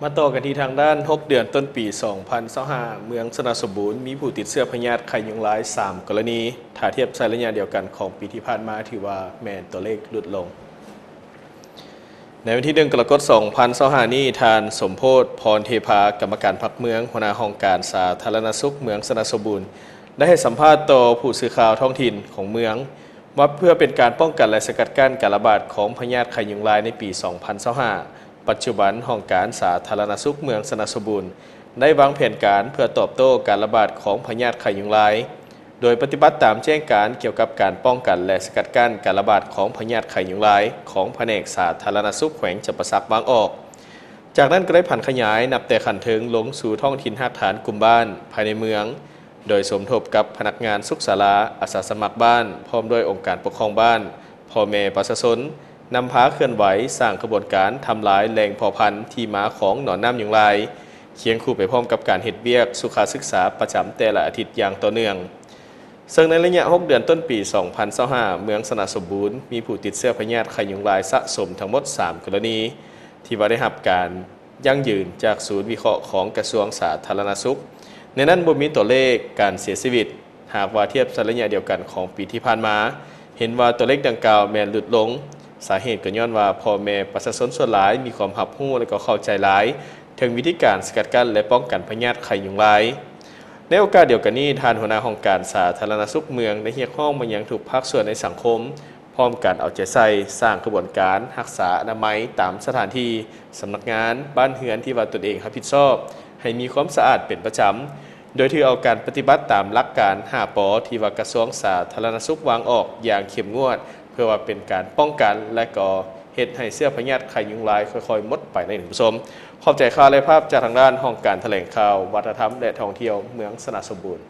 มาต่อกันที่ทางด้าน6เดือนต้นปี2025เมืองสนาสมบูรณ์มีผู้ติดเชื้อพยาธิไข้ยุงลาย3กรณีถ้าเทียบใส่ระยะเดียวกันของปีที่ผ่านมาถือว่าแม่นตัวเลขลดลงในวันที่1กรกฎาคม2025นี้ทานสมโพธิพรเทพากรรมการพรรคเมืองหัวหน้าห้องการสาธารณสุขเมืองสนาสมบูรณ์ได้ให้สัมภาษณ์ต่อผู้สื่อข่าวท้องถิ่นของเมืองว่าเพื่อเป็นการป้องกันและสกัดกั้นการระบาดของพยาธิไข้ยุงลายในปี2025ปัจจุบันห้องการสาธารณสุขเมืองสนาสมบูรณ์ได้วางแผนการเพื่อตอบโต้การระบาดของพยาธิไข้ยุงลายโดยปฏิบัติตามแจ้งการเกี่ยวกับการป้องกันและสกัดกั้นการระบาดของพยาธิไข้ยุงลายของแผนกสาธารณสุขแขวงจำปาสักบางออกจากนั้นก็ได้ผันขยายนับแต่ขันถึงลงสู่ท้องถิ่นหากฐานกลุ่มบ้านภายในเมืองโดยสมทบกับพนักงานสุขศาลาอาสาสมัครบ้านพร้อมด้วยองค์การปกครองบ้านพ่อแม่ประชาชนนำพาเคลื่อนไหวสร้างกระบวนการทำลายแหล่งเพาะพันธุ์ที่มาของหนอนน้ำยุงลายเคียงคู่ไปพร้อมกับการเฮ็ดเวียกสุขศึกษาประจำแต่ละอาทิตย์อย่างต่อเนื่องซึ่งในระยะ6เดือนต้นปี2025เมืองสนาสมบูรณ์มีผู้ติดเชื้อพยาธิไข้ยุงลายสะสมทั้งหมด3กรณีที่ว่าได้รับการยั่งยืนจากศูนย์วิเคราะห์ของกระทรวงสาธารณสุขในนั้นบ่มีตัวเลขการเสียชีวิตหากว่าเทียบในระยะเดียวกันของปีที่ผ่านมาเห็นว่าตัวเลขดังกล่าวแม่นลดลงสาเหตุก็ย้อนว่าพ่อแม่ประชาชนส่วนหลายมีความรับรู้และก็เข้าใจหลายถึงวิธีการสกัดกั้นและป้องกันพยาธิไข้ยุงลายในโอกาสเดียวกันนี้ทานหัวหน้าห้องการสาธารณสุขเมืองได้เรียกร้องมายังทุกภาคส่วนในสังคมพร้อมกันเอาใจใส่สร้างกระบวนการรักษาอนามัยตามสถานที่สำนักงานบ้านเรือนที่ว่าตนเองรับผิดชอบให้มีความสะอาดเป็นประจำโดยที่เอาการปฏิบัติตามหลักการ5 ปที่ว่ากระทรวงสาธารณสุขวางออกอย่างเข้มงวดเพื่อว่าเป็นการป้องกันและก็เฮ็ดให้เชื้อพยาธิไข้ยุงลายค่อยๆหมดไปในท่านผู้ชมขอบใจข่าวและภาพจากทางด้านห้องการแถลงข่าววัฒนธรรมและท่องเที่ยวเมืองสนาสมบูรณ์